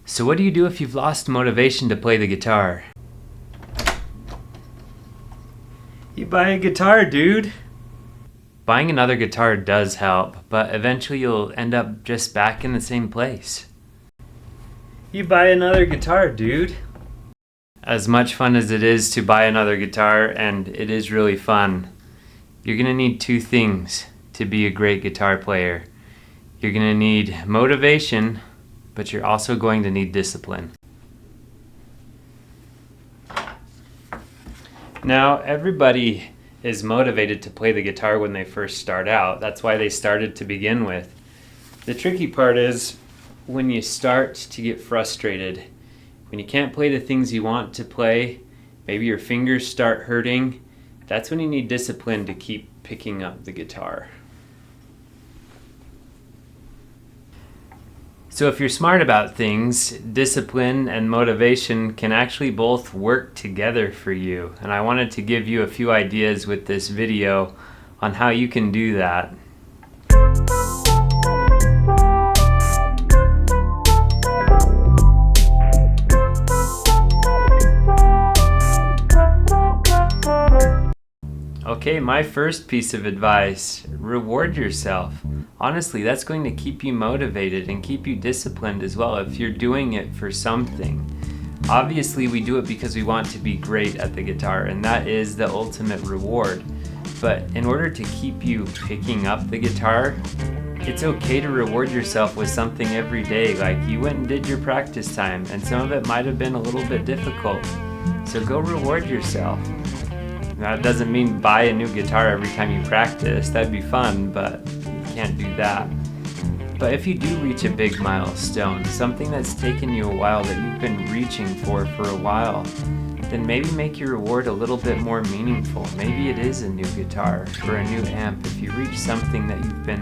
So what do you do if you've lost motivation to play the guitar? You buy a guitar, dude. Buying another guitar does help, but eventually you'll end up just back in the same place. You buy another guitar, dude. As much fun as it is to buy another guitar, and it is really fun, you're gonna need two things to be a great guitar player. You're gonna need motivation, but you're also going to need discipline. Now, everybody is motivated to play the guitar when they first start out. That's why they started to begin with. The tricky part is when you start to get frustrated, when you can't play the things you want to play, maybe your fingers start hurting, that's when you need discipline to keep picking up the guitar. So if you're smart about things, discipline and motivation can actually both work together for you. And I wanted to give you a few ideas with this video on how you can do that. Okay, my first piece of advice, reward yourself. Honestly, that's going to keep you motivated and keep you disciplined as well if you're doing it for something. Obviously, we do it because we want to be great at the guitar, and that is the ultimate reward. But in order to keep you picking up the guitar, it's okay to reward yourself with something every day, like you went and did your practice time, and some of it might have been a little bit difficult. So go reward yourself. Now, it doesn't mean buy a new guitar every time you practice. That'd be fun, but you can't do that. But if you do reach a big milestone, something that's taken you a while that you've been reaching for a while, then maybe make your reward a little bit more meaningful. Maybe it is a new guitar or a new amp if you reach something that you've been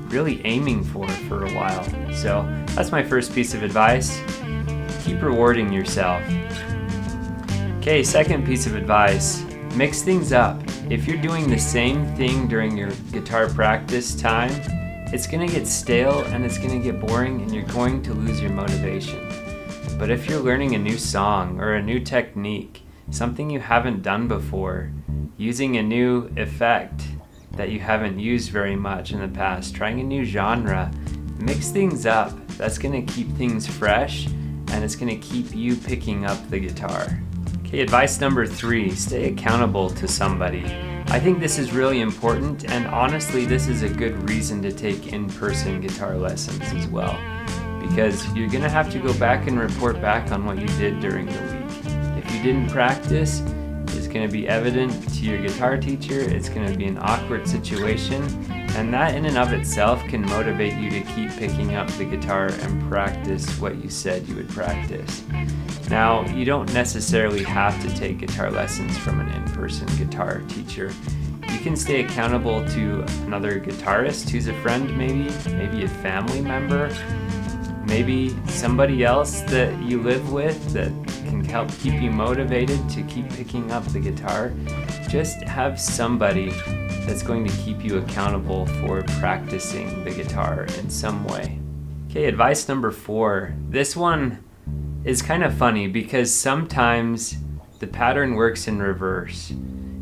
really aiming for a while. So that's my first piece of advice. Keep rewarding yourself. Okay, second piece of advice. Mix things up. If you're doing the same thing during your guitar practice time, it's gonna get stale and it's gonna get boring and you're going to lose your motivation. But if you're learning a new song or a new technique, something you haven't done before, using a new effect that you haven't used very much in the past, trying a new genre, mix things up. That's gonna keep things fresh and it's gonna keep you picking up the guitar. Okay, advice number 3, stay accountable to somebody. I think this is really important, and honestly, this is a good reason to take in-person guitar lessons as well, because you're gonna have to go back and report back on what you did during the week. If you didn't practice, it's gonna be evident to your guitar teacher, it's gonna be an awkward situation, and that in and of itself can motivate you to keep picking up the guitar and practice what you said you would practice. Now, you don't necessarily have to take guitar lessons from an in-person guitar teacher. You can stay accountable to another guitarist who's a friend maybe a family member, maybe somebody else that you live with that can help keep you motivated to keep picking up the guitar. Just have somebody that's going to keep you accountable for practicing the guitar in some way. Okay, advice number 4. This one is kind of funny because sometimes the pattern works in reverse.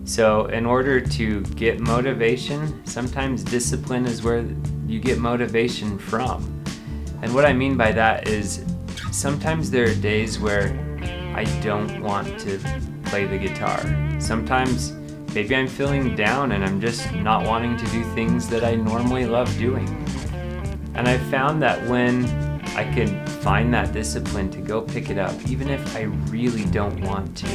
So in order to get motivation, sometimes discipline is where you get motivation from. And what I mean by that is sometimes there are days where I don't want to play the guitar. Sometimes maybe I'm feeling down and I'm just not wanting to do things that I normally love doing. And I've found that when I can find that discipline to go pick it up, even if I really don't want to,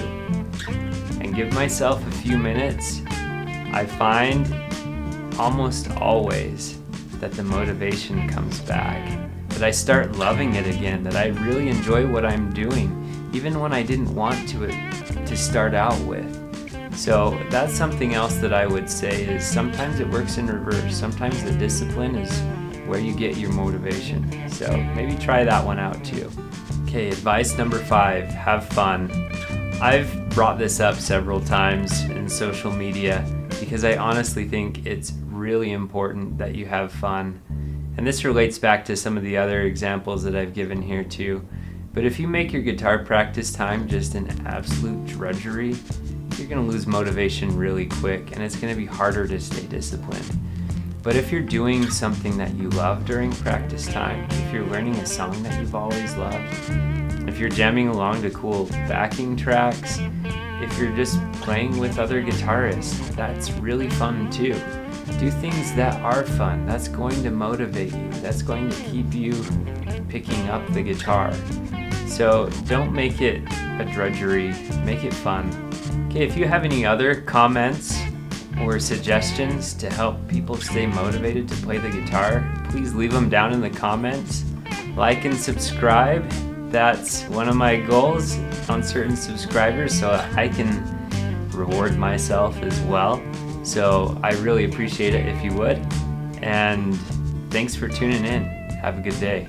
and give myself a few minutes, I find almost always that the motivation comes back, that I start loving it again, that I really enjoy what I'm doing, even when I didn't want to start out with. So that's something else that I would say is sometimes it works in reverse. Sometimes the discipline is where you get your motivation. So maybe try that one out too. Okay, advice number 5, have fun. I've brought this up several times in social media because I honestly think it's really important that you have fun. And this relates back to some of the other examples that I've given here too. But if you make your guitar practice time just an absolute drudgery, you're going to lose motivation really quick, and it's going to be harder to stay disciplined. But if you're doing something that you love during practice time, if you're learning a song that you've always loved, if you're jamming along to cool backing tracks, if you're just playing with other guitarists, that's really fun too. Do things that are fun. That's going to motivate you. That's going to keep you picking up the guitar. So don't make it a drudgery, make it fun. Okay, if you have any other comments or suggestions to help people stay motivated to play the guitar, please leave them down in the comments. Like and subscribe. That's one of my goals on certain subscribers, so I can reward myself as well. So I really appreciate it if you would. And thanks for tuning in. Have a good day.